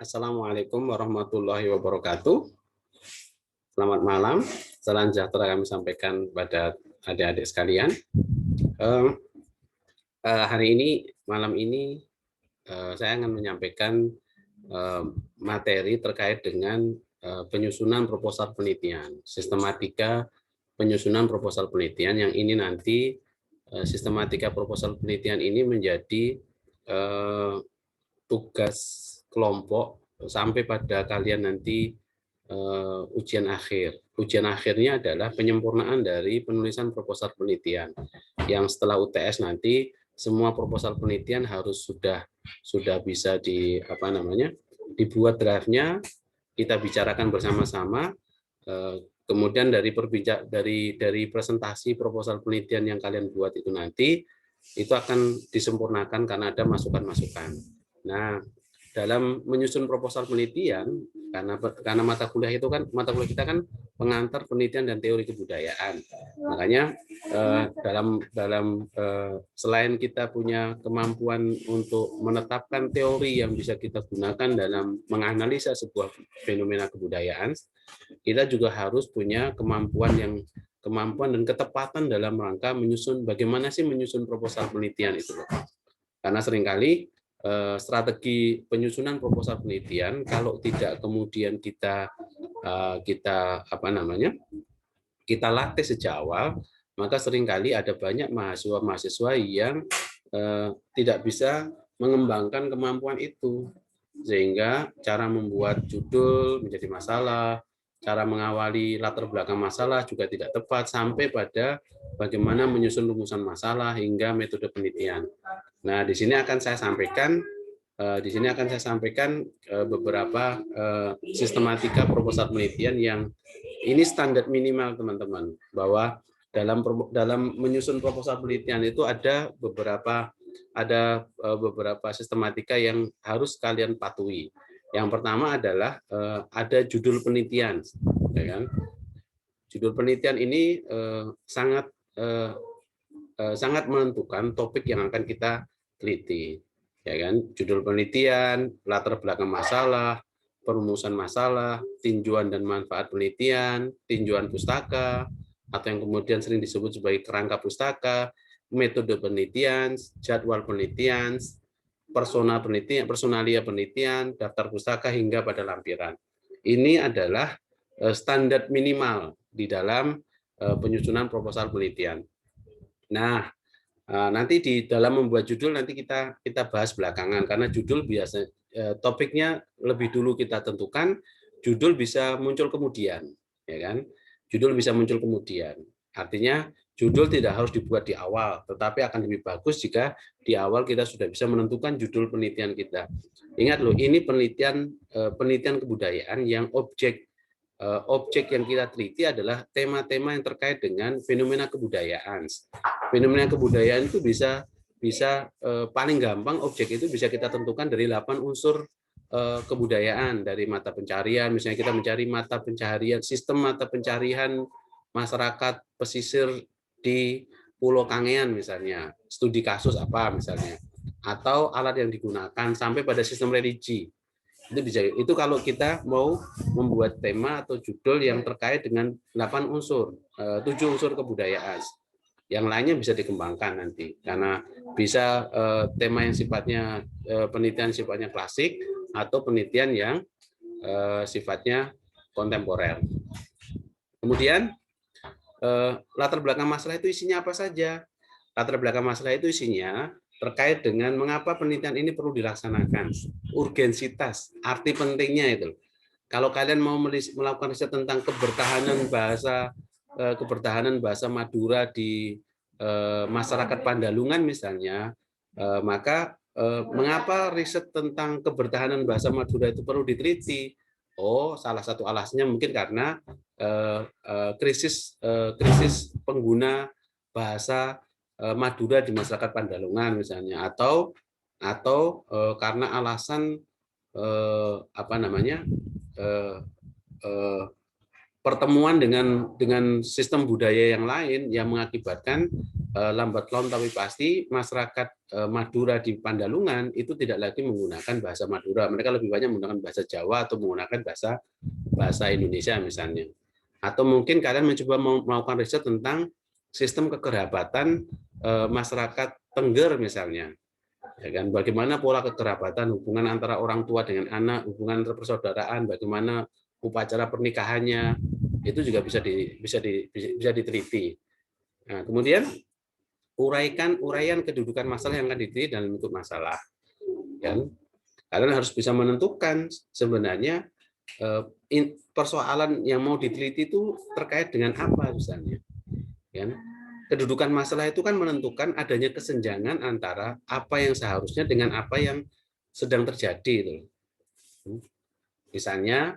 Assalamualaikum warahmatullahi wabarakatuh. Selamat malam, salam sejahtera kami sampaikan pada adik-adik sekalian. Hari ini, malam ini, saya akan menyampaikan materi terkait dengan penyusunan proposal penelitian, sistematika penyusunan proposal penelitian yang ini nanti sistematika proposal penelitian ini menjadi tugas kelompok sampai pada kalian nanti ujian akhir. Ujian akhirnya adalah penyempurnaan dari penulisan proposal penelitian. Yang setelah UTS nanti semua proposal penelitian harus sudah bisa dibuat draftnya, kita bicarakan bersama-sama. Kemudian dari presentasi proposal penelitian yang kalian buat itu nanti itu akan disempurnakan karena ada masukan-masukan. Nah, dalam menyusun proposal penelitian, karena mata kuliah kita kan pengantar penelitian dan teori kebudayaan. Makanya selain kita punya kemampuan untuk menetapkan teori yang bisa kita gunakan dalam menganalisa sebuah fenomena kebudayaan, kita juga harus punya kemampuan dan ketepatan dalam rangka bagaimana sih menyusun proposal penelitian itu loh. Karena seringkali strategi penyusunan proposal penelitian kalau tidak kemudian kita latih sejak awal, maka seringkali ada banyak mahasiswa yang tidak bisa mengembangkan kemampuan itu, sehingga cara membuat judul menjadi masalah, cara mengawali latar belakang masalah juga tidak tepat, sampai pada bagaimana menyusun rumusan masalah hingga metode penelitian. Nah, di sini akan saya sampaikan beberapa sistematika proposal penelitian yang ini standar minimal, teman-teman, bahwa dalam menyusun proposal penelitian itu ada beberapa sistematika yang harus kalian patuhi. Yang pertama adalah ada judul penelitian, ya kan? Judul penelitian ini sangat menentukan topik yang akan kita teliti, ya kan? Judul penelitian, latar belakang masalah, perumusan masalah, tinjauan dan manfaat penelitian, tinjauan pustaka, atau yang kemudian sering disebut sebagai kerangka pustaka, metode penelitian, jadwal penelitian, personalia penelitian, daftar pustaka, hingga pada lampiran. Ini adalah standar minimal di dalam penyusunan proposal penelitian. Nah, nanti di dalam membuat judul nanti kita bahas belakangan, karena judul biasa topiknya lebih dulu kita tentukan, judul bisa muncul kemudian, ya kan? Judul bisa muncul kemudian. Artinya judul tidak harus dibuat di awal, tetapi akan lebih bagus jika di awal kita sudah bisa menentukan judul penelitian kita. Ingat loh, ini penelitian kebudayaan yang objek yang kita teliti adalah tema-tema yang terkait dengan fenomena kebudayaan. Fenomena kebudayaan itu bisa paling gampang objek itu bisa kita tentukan dari 8 unsur kebudayaan, dari mata pencarian. Misalnya kita mencari sistem mata pencarian masyarakat pesisir di Pulau Kangean misalnya, studi kasus apa misalnya, atau alat yang digunakan sampai pada sistem religi. Itu kalau kita mau membuat tema atau judul yang terkait dengan 8 unsur, 7 unsur kebudayaan. Yang lainnya bisa dikembangkan nanti, karena bisa tema yang sifatnya penelitian sifatnya klasik atau penelitian yang sifatnya kontemporer. Kemudian latar belakang masalah itu isinya apa saja? Latar belakang masalah itu isinya terkait dengan mengapa penelitian ini perlu dilaksanakan, urgensitas, arti pentingnya itu. Kalau kalian mau melakukan riset tentang kebertahanan bahasa Madura di masyarakat Pandalungan misalnya, maka mengapa riset tentang kebertahanan bahasa Madura itu perlu diteliti? Oh, salah satu alasannya mungkin karena krisis pengguna bahasa Madura di masyarakat Pandalungan misalnya, atau karena alasan pertemuan dengan sistem budaya yang lain yang mengakibatkan lambat laun tapi pasti masyarakat Madura di Pandalungan itu tidak lagi menggunakan bahasa Madura. Mereka lebih banyak menggunakan bahasa Jawa atau menggunakan bahasa Indonesia misalnya. Atau mungkin kalian mencoba melakukan riset tentang sistem kekerabatan masyarakat Tengger misalnya. Ya kan, bagaimana pola kekerabatan, hubungan antara orang tua dengan anak, hubungan antar persaudaraan, bagaimana upacara pernikahannya, itu juga bisa diteliti. Nah, kemudian uraian kedudukan masalah yang akan diteliti dalam bentuk masalah. Kan? Kalian harus bisa menentukan sebenarnya persoalan yang mau diteliti itu terkait dengan apa misalnya. Kan? Kedudukan masalah itu kan menentukan adanya kesenjangan antara apa yang seharusnya dengan apa yang sedang terjadi. Misalnya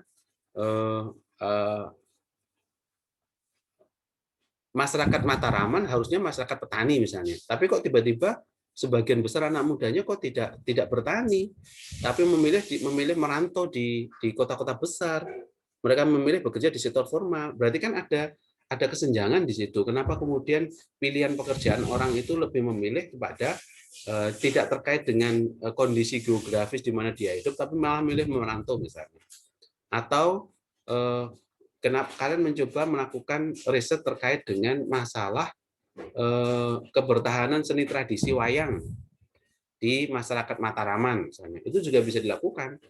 masyarakat Mataraman harusnya masyarakat petani misalnya, tapi kok tiba-tiba sebagian besar anak mudanya kok tidak bertani, tapi memilih merantau di kota-kota besar. Mereka memilih bekerja di sektor formal. Berarti kan ada kesenjangan di situ. Kenapa kemudian pilihan pekerjaan orang itu lebih memilih kepada tidak terkait dengan kondisi geografis di mana dia hidup, tapi malah memilih merantau misalnya. Atau kenapa kalian mencoba melakukan riset terkait dengan masalah kebertahanan seni tradisi wayang di masyarakat Mataraman misalnya. Itu juga bisa dilakukan.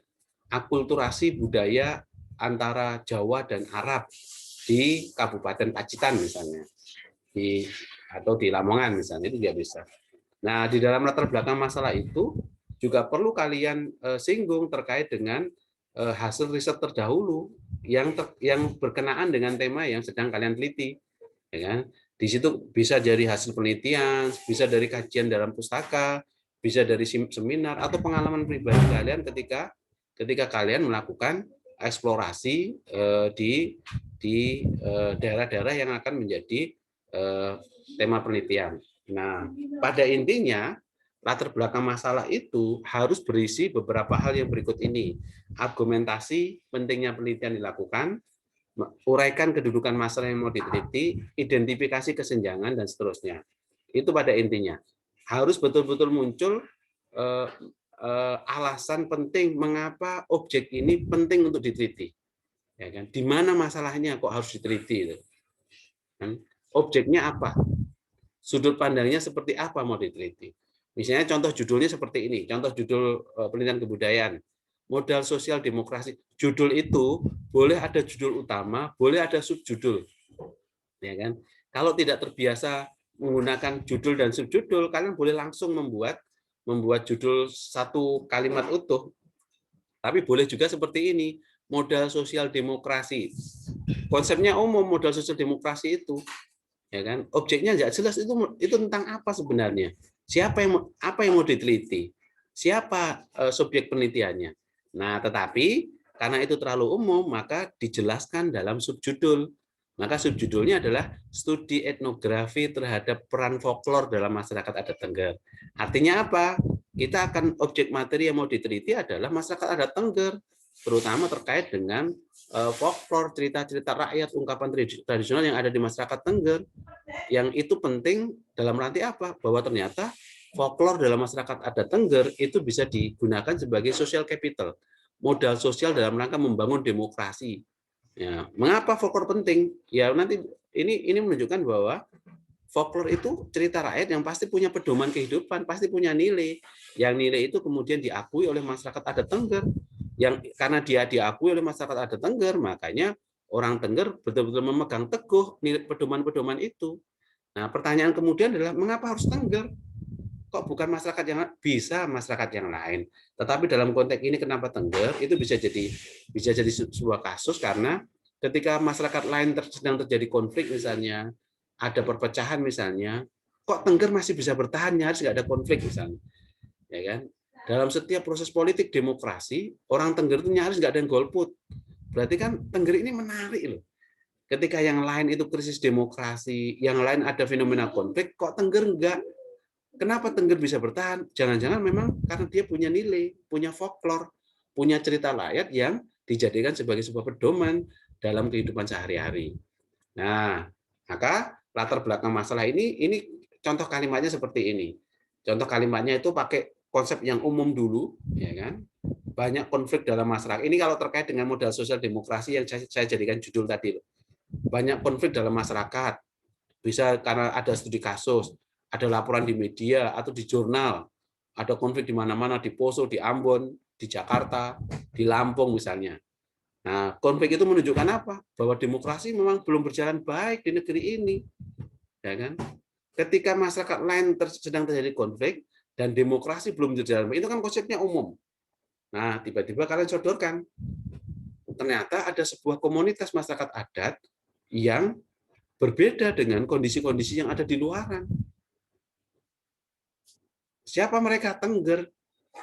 Akulturasi budaya antara Jawa dan Arab di Kabupaten Pacitan misalnya, atau di Lamongan misalnya, itu juga bisa. Nah, di dalam latar belakang masalah itu juga perlu kalian singgung terkait dengan hasil riset terdahulu yang berkenaan dengan tema yang sedang kalian teliti, ya kan? Di situ bisa dari hasil penelitian, bisa dari kajian dalam pustaka, bisa dari seminar atau pengalaman pribadi kalian ketika kalian melakukan eksplorasi di daerah-daerah yang akan menjadi tema penelitian. Nah, pada intinya latar belakang masalah itu harus berisi beberapa hal yang berikut ini. Argumentasi pentingnya penelitian dilakukan, uraikan kedudukan masalah yang mau diteliti, identifikasi kesenjangan, dan seterusnya. Itu pada intinya. Harus betul-betul muncul alasan penting mengapa objek ini penting untuk diteliti. Ya kan? Di mana masalahnya kok harus diteliti? Kan? Objeknya apa? Sudut pandangnya seperti apa mau diteliti? Misalnya contoh judulnya seperti ini, contoh judul penelitian kebudayaan, modal sosial demokrasi. Judul itu boleh ada judul utama, boleh ada subjudul. Ya kan? Kalau tidak terbiasa menggunakan judul dan subjudul, kalian boleh langsung membuat judul satu kalimat utuh. Tapi boleh juga seperti ini, modal sosial demokrasi. Konsepnya umum, modal sosial demokrasi itu, ya kan? Objeknya nggak jelas, itu tentang apa sebenarnya? Apa yang mau diteliti? Siapa subjek penelitiannya? Nah, tetapi karena itu terlalu umum, maka dijelaskan dalam subjudul. Maka subjudulnya adalah studi etnografi terhadap peran folklor dalam masyarakat adat Tengger. Artinya apa? Kita akan objek materi yang mau diteliti adalah masyarakat adat Tengger, terutama terkait dengan folklor, cerita-cerita rakyat, ungkapan tradisional yang ada di masyarakat Tengger. Yang itu penting dalam arti apa? Bahwa ternyata folklor dalam masyarakat adat Tengger itu bisa digunakan sebagai social capital, modal sosial dalam rangka membangun demokrasi. Ya, mengapa folklor penting? Ya nanti ini menunjukkan bahwa folklor itu cerita rakyat yang pasti punya pedoman kehidupan, pasti punya nilai. Yang nilai itu kemudian diakui oleh masyarakat adat Tengger. Yang karena dia diakui oleh masyarakat adat Tengger, makanya orang Tengger betul-betul memegang teguh nilai pedoman-pedoman itu. Nah, pertanyaan kemudian adalah mengapa harus Tengger? Kok bukan masyarakat yang bisa masyarakat yang lain? Tetapi dalam konteks ini kenapa Tengger? Itu bisa jadi sebuah kasus karena ketika masyarakat lain sedang terjadi konflik misalnya, ada perpecahan misalnya, kok Tengger masih bisa bertahan nyaris nggak ada konflik misalnya, ya kan? Dalam setiap proses politik demokrasi, orang Tengger itu nyaris nggak ada yang golput. Berarti kan Tengger ini menarik loh. Ketika yang lain itu krisis demokrasi, yang lain ada fenomena konflik, kok Tengger enggak? Kenapa Tengger bisa bertahan? Jangan-jangan memang karena dia punya nilai, punya folklor, punya cerita rakyat yang dijadikan sebagai sebuah pedoman dalam kehidupan sehari-hari. Nah, maka latar belakang masalah ini contoh kalimatnya seperti ini. Contoh kalimatnya itu pakai konsep yang umum dulu, ya kan? Banyak konflik dalam masyarakat. Ini kalau terkait dengan modal sosial demokrasi yang saya jadikan judul tadi. Banyak konflik dalam masyarakat. Bisa karena ada studi kasus, ada laporan di media atau di jurnal, ada konflik di mana-mana, di Poso, di Ambon, di Jakarta, di Lampung misalnya. Nah, konflik itu menunjukkan apa? Bahwa demokrasi memang belum berjalan baik di negeri ini, ya kan? Ketika masyarakat lain sedang terjadi konflik dan demokrasi belum berjalan baik, itu kan konsepnya umum. Nah, tiba-tiba kalian sodorkan, ternyata ada sebuah komunitas masyarakat adat yang berbeda dengan kondisi-kondisi yang ada di luaran. Siapa mereka? Tengger.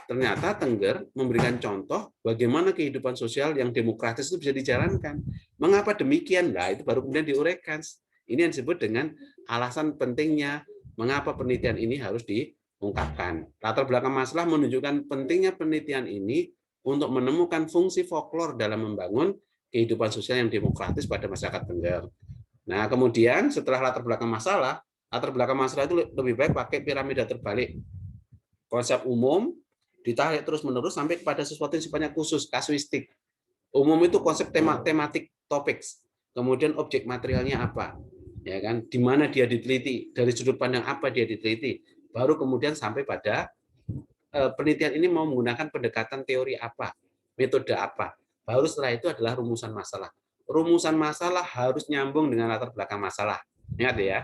Ternyata Tengger memberikan contoh bagaimana kehidupan sosial yang demokratis itu bisa dijalankan. Mengapa demikian? Nah, itu baru kemudian diuraikan. Ini yang disebut dengan alasan pentingnya mengapa penelitian ini harus diungkapkan. Latar belakang masalah menunjukkan pentingnya penelitian ini untuk menemukan fungsi folklor dalam membangun kehidupan sosial yang demokratis pada masyarakat Tengger. Nah, kemudian setelah latar belakang masalah itu lebih baik pakai piramida terbalik. Konsep umum ditarik terus-menerus sampai kepada sesuatu yang sifatnya khusus, kasuistik. Umum itu konsep tematik, topics. Kemudian objek materialnya apa? Ya kan? Di mana dia diteliti? Dari sudut pandang apa dia diteliti? Baru kemudian sampai pada penelitian ini mau menggunakan pendekatan teori apa? Metode apa? Baru setelah itu adalah rumusan masalah. Rumusan masalah harus nyambung dengan latar belakang masalah. Ingat ya,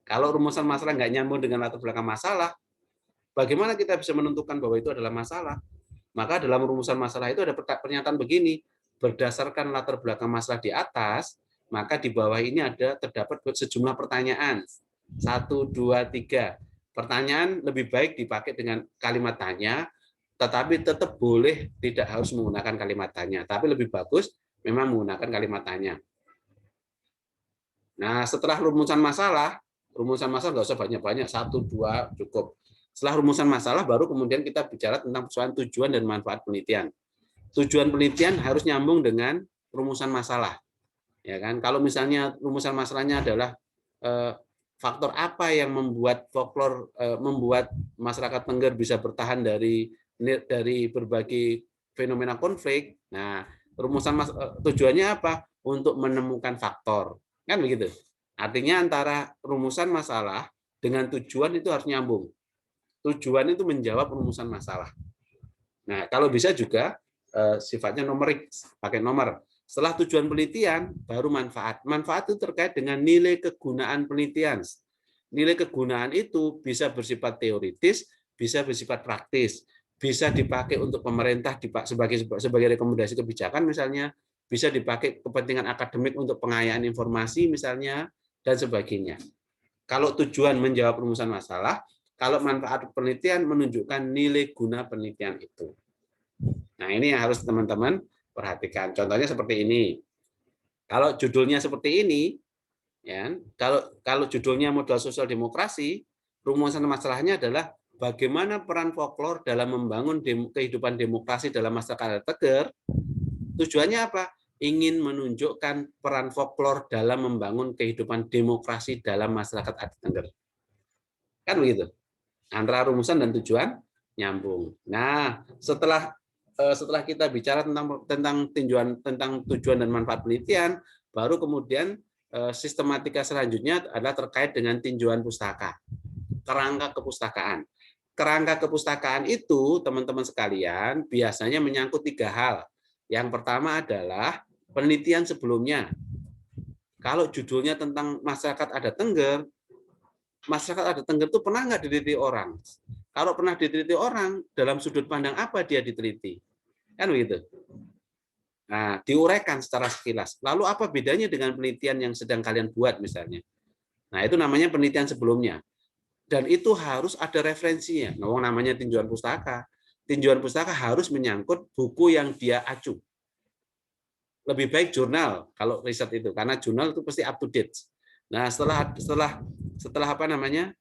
kalau rumusan masalah nggak nyambung dengan latar belakang masalah, bagaimana kita bisa menentukan bahwa itu adalah masalah? Maka dalam rumusan masalah itu ada pernyataan begini, berdasarkan latar belakang masalah di atas, maka di bawah ini terdapat sejumlah pertanyaan. 1, 2, 3. Pertanyaan lebih baik dipakai dengan kalimat tanya, tetapi tetap boleh tidak harus menggunakan kalimat tanya. Tapi lebih bagus memang menggunakan kalimat tanya. Nah, setelah rumusan masalah nggak usah banyak-banyak, 1, 2 cukup. Setelah rumusan masalah, baru kemudian kita bicara tentang persoalan tujuan dan manfaat penelitian. Tujuan penelitian harus nyambung dengan rumusan masalah. Ya kan? Kalau misalnya rumusan masalahnya adalah faktor apa yang membuat folklor, membuat masyarakat Tengger bisa bertahan dari berbagai fenomena konflik. Nah, tujuannya apa? Untuk menemukan faktor. Kan begitu. Artinya antara rumusan masalah dengan tujuan itu harus nyambung. Tujuan itu menjawab rumusan masalah. Nah, kalau bisa juga sifatnya numerik, pakai nomor. Setelah tujuan penelitian, baru manfaat. Manfaat itu terkait dengan nilai kegunaan penelitian. Nilai kegunaan itu bisa bersifat teoritis, bisa bersifat praktis. Bisa dipakai untuk pemerintah sebagai rekomendasi kebijakan misalnya, bisa dipakai kepentingan akademik untuk pengayaan informasi misalnya, dan sebagainya. Kalau tujuan menjawab rumusan masalah, kalau manfaat penelitian menunjukkan nilai guna penelitian itu. Nah, ini yang harus teman-teman perhatikan. Contohnya seperti ini. Kalau judulnya seperti ini, ya, kalau judulnya modal sosial demokrasi, rumusan masalahnya adalah bagaimana peran folklor dalam membangun kehidupan demokrasi dalam masyarakat Tengger. Tujuannya apa? Ingin menunjukkan peran folklor dalam membangun kehidupan demokrasi dalam masyarakat adat Tengger. Kan begitu? Antara rumusan dan tujuan nyambung. Nah, setelah kita bicara tentang tujuan dan manfaat penelitian, baru kemudian sistematika selanjutnya adalah terkait dengan tinjauan pustaka, kerangka kepustakaan. Kerangka kepustakaan itu, teman-teman sekalian, biasanya menyangkut 3 hal. Yang pertama adalah penelitian sebelumnya. Kalau judulnya tentang masyarakat adat Tengger, masyarakat adat Tengger itu pernah nggak diteliti orang? Kalau pernah diteliti orang, dalam sudut pandang apa dia diteliti? Kan begitu. Nah, diuraikan secara sekilas. Lalu apa bedanya dengan penelitian yang sedang kalian buat misalnya? Nah, itu namanya penelitian sebelumnya. Dan itu harus ada referensinya. Nah, namanya tinjauan pustaka. Tinjauan pustaka harus menyangkut buku yang dia acu. Lebih baik jurnal kalau riset itu, karena jurnal itu pasti up to date. Nah, setelah apa namanya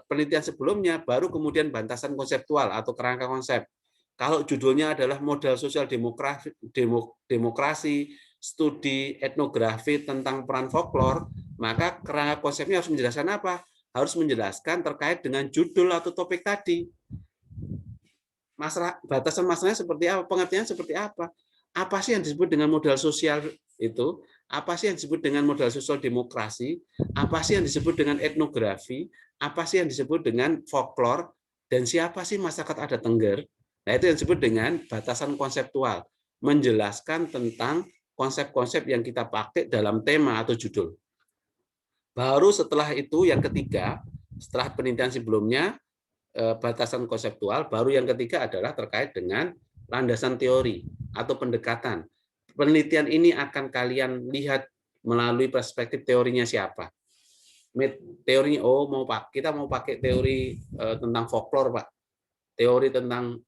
penelitian sebelumnya, baru kemudian bantasan konseptual atau kerangka konsep. Kalau judulnya adalah modal sosial demokrasi, studi etnografi tentang peran folklore, maka kerangka konsepnya harus menjelaskan apa? Harus menjelaskan terkait dengan judul atau topik tadi. Masalah batasan masalahnya seperti apa? Pengertian seperti apa? Apa sih yang disebut dengan modal sosial itu? Apa sih yang disebut dengan modal sosial demokrasi? Apa sih yang disebut dengan etnografi? Apa sih yang disebut dengan folklore? Dan siapa sih masyarakat adat Tengger? Nah, itu yang disebut dengan batasan konseptual, menjelaskan tentang konsep-konsep yang kita pakai dalam tema atau judul. Baru setelah itu yang ketiga, setelah penelitian sebelumnya, batasan konseptual, baru yang ketiga adalah terkait dengan landasan teori atau pendekatan. Penelitian ini akan kalian lihat melalui perspektif teorinya siapa. Teorinya, kita mau pakai teori tentang folklore, Pak. Teori tentang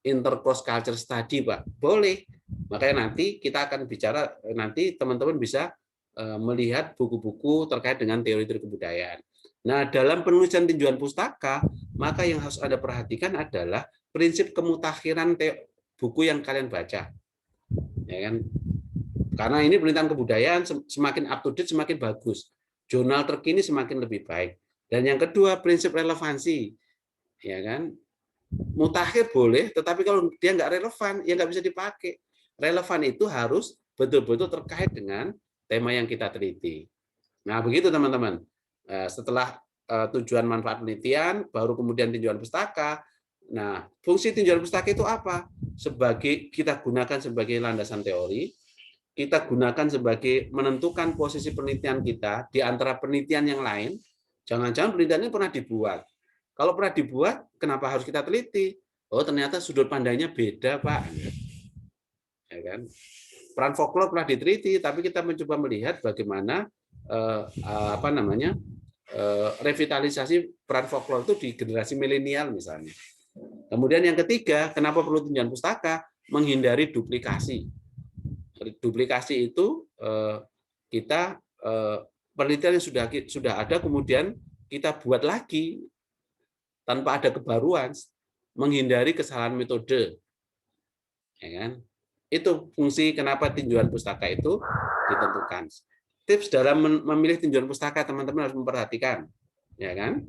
intercross culture study, Pak. Boleh. Makanya nanti kita akan bicara, nanti teman-teman bisa melihat buku-buku terkait dengan teori-teori kebudayaan. Nah, dalam penulisan tinjauan pustaka, maka yang harus Anda perhatikan adalah prinsip kemutakhiran buku yang kalian baca. Ya kan? Karena ini penelitian kebudayaan, semakin up to date semakin bagus. Jurnal terkini semakin lebih baik. Dan yang kedua, prinsip relevansi. Ya kan? Mutakhir boleh, tetapi kalau dia nggak relevan, ya nggak bisa dipakai. Relevan itu harus betul-betul terkait dengan tema yang kita teliti. Nah, begitu teman-teman. Setelah tujuan manfaat penelitian, baru kemudian tinjauan pustaka. Nah, fungsi tinjauan pustaka itu apa? Kita gunakan sebagai landasan teori, kita gunakan sebagai menentukan posisi penelitian kita di antara penelitian yang lain. Jangan-jangan penelitiannya pernah dibuat. Kalau pernah dibuat, kenapa harus kita teliti? Oh, ternyata sudut pandangnya beda, Pak. Ya kan? Peran folklore pernah diteliti, tapi kita mencoba melihat bagaimana revitalisasi peran folklore itu di generasi milenial misalnya. Kemudian yang ketiga, kenapa perlu tinjauan pustaka? Menghindari duplikasi. Duplikasi itu kita penelitian yang sudah ada kemudian kita buat lagi tanpa ada kebaruan, menghindari kesalahan metode. Ya kan? Itu fungsi kenapa tinjauan pustaka itu ditentukan. Tips dalam memilih tinjauan pustaka, teman-teman harus memperhatikan. Ya kan?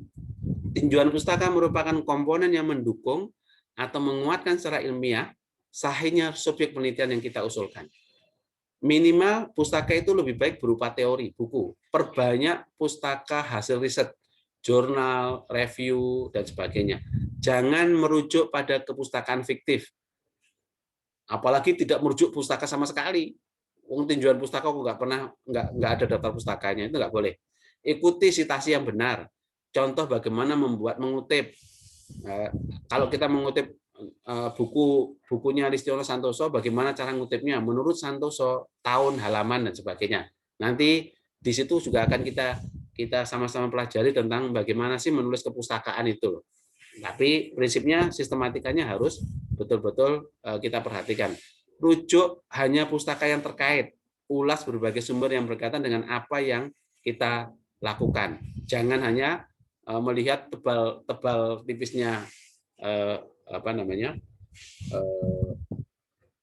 Tinjauan pustaka merupakan komponen yang mendukung atau menguatkan secara ilmiah sahihnya subjek penelitian yang kita usulkan. Minimal pustaka itu lebih baik berupa teori, buku. Perbanyak pustaka hasil riset, jurnal, review, dan sebagainya. Jangan merujuk pada kepustakaan fiktif. Apalagi tidak merujuk pustaka sama sekali. Tinjauan pustaka kok nggak ada daftar pustakanya, itu nggak boleh. Ikuti citasi yang benar. Contoh bagaimana mengutip. Kalau kita mengutip bukunya Listiono Santoso, bagaimana cara ngutipnya menurut Santoso, tahun, halaman, dan sebagainya. Nanti di situ juga akan kita sama-sama pelajari tentang bagaimana sih menulis kepustakaan itu. Tapi prinsipnya sistematikanya harus betul-betul kita perhatikan. Rujuk hanya pustaka yang terkait, ulas berbagai sumber yang berkaitan dengan apa yang kita lakukan. Jangan hanya melihat tebal tipisnya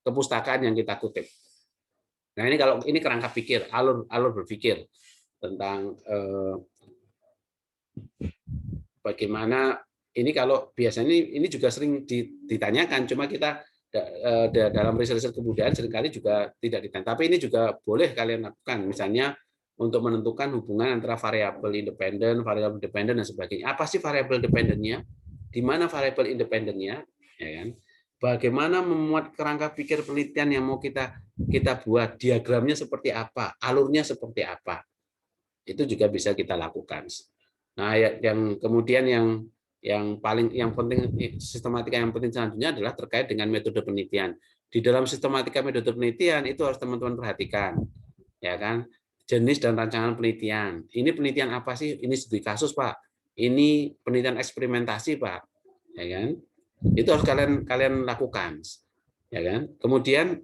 kepustakaan yang kita kutip. Nah, ini kalau ini kerangka pikir, alur berpikir tentang bagaimana ini. Kalau biasanya ini juga sering ditanyakan, cuma kita dalam riset kebudayaan seringkali juga tidak ditanya. Tapi ini juga boleh kalian lakukan, misalnya untuk menentukan hubungan antara variabel independen, dan sebagainya. Apa sih variabel dependennya? Di mana variabel independennya? Ya kan? Bagaimana memuat kerangka pikir penelitian yang mau kita buat, diagramnya seperti apa, alurnya seperti apa. Itu juga bisa kita lakukan. Nah, yang kemudian yang penting, sistematika yang penting selanjutnya adalah terkait dengan metode penelitian. Di dalam sistematika metode penelitian itu harus teman-teman perhatikan, ya kan? Jenis dan rancangan penelitian. Ini penelitian apa sih? Ini studi kasus, Pak. Ini penelitian eksperimentasi, Pak. Ya kan? Itu harus kalian lakukan. Ya kan? Kemudian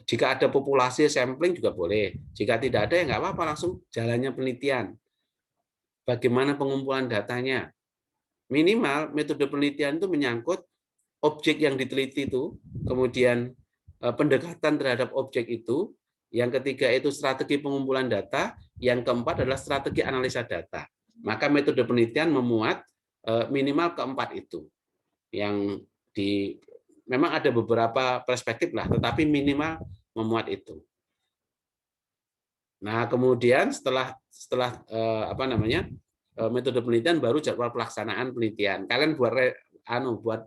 jika ada populasi sampling juga boleh. Jika tidak ada ya nggak apa-apa, langsung jalannya penelitian. Bagaimana pengumpulan datanya? Minimal metode penelitian itu menyangkut objek yang diteliti itu, kemudian pendekatan terhadap objek itu, yang ketiga itu strategi pengumpulan data, yang keempat adalah strategi analisa data. Maka metode penelitian memuat minimal keempat itu. Yang memang ada beberapa perspektif lah, tetapi minimal memuat itu. Nah, kemudian setelah metode penelitian baru jadwal pelaksanaan penelitian. Kalian buat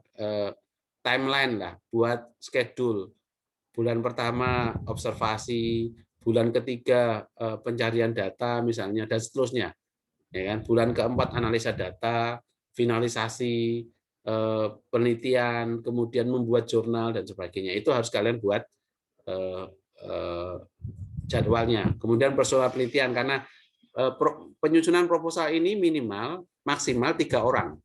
timeline lah, buat schedule. Bulan pertama observasi, bulan ketiga pencarian data misalnya, dan seterusnya. Ya kan? Bulan keempat analisa data, finalisasi penelitian, kemudian membuat jurnal dan sebagainya. Itu harus kalian buat jadwalnya. Kemudian personal penelitian, karena penyusunan proposal ini minimal maksimal 3 orang.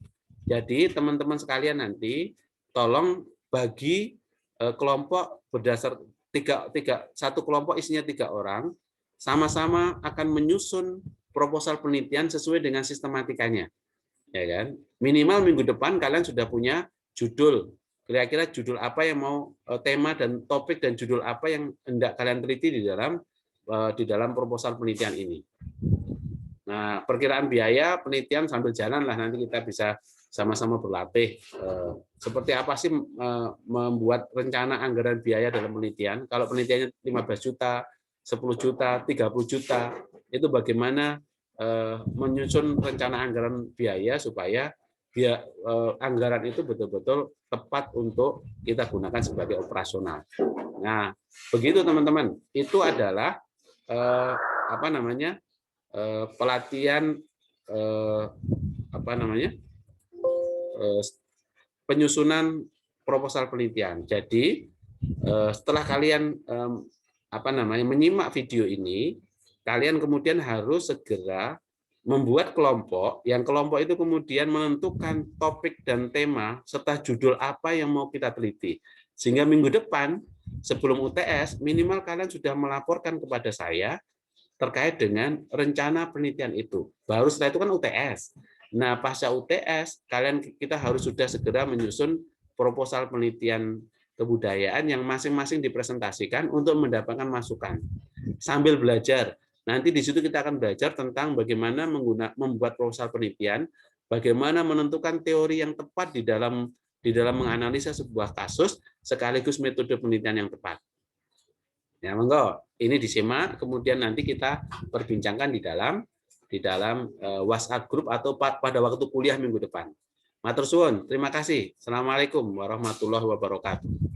Jadi teman-teman sekalian nanti tolong bagi kelompok berdasar satu kelompok isinya 3 orang, sama-sama akan menyusun proposal penelitian sesuai dengan sistematikanya. Ya kan? Minimal minggu depan kalian sudah punya judul. Kira-kira judul apa yang mau, tema dan topik dan judul apa yang hendak kalian teliti di dalam proposal penelitian ini. Nah, perkiraan biaya penelitian sambil jalan lah, nanti kita bisa sama-sama berlatih. Seperti apa sih membuat rencana anggaran biaya dalam penelitian? Kalau penelitiannya 15 juta, 10 juta, 30 juta, itu bagaimana menyusun rencana anggaran biaya supaya anggaran itu betul-betul tepat untuk kita gunakan sebagai operasional. Nah, begitu teman-teman. Itu adalah pelatihan penyusunan proposal penelitian. Jadi setelah kalian menyimak video ini, kalian kemudian harus segera membuat kelompok, yang kelompok itu kemudian menentukan topik dan tema serta judul apa yang mau kita teliti. Sehingga minggu depan sebelum UTS minimal kalian sudah melaporkan kepada saya terkait dengan rencana penelitian itu. Baru setelah itu kan UTS. Nah, pasca UTS, kita harus sudah segera menyusun proposal penelitian kebudayaan yang masing-masing dipresentasikan untuk mendapatkan masukan. Sambil belajar, nanti di situ kita akan belajar tentang bagaimana membuat proposal penelitian, bagaimana menentukan teori yang tepat di dalam menganalisa sebuah kasus, sekaligus metode penelitian yang tepat. Ya, monggo. Ini disimak, kemudian nanti kita perbincangkan di dalam WhatsApp grup atau pada waktu kuliah minggu depan. Matur suwun, terima kasih. Assalamualaikum warahmatullahi wabarakatuh.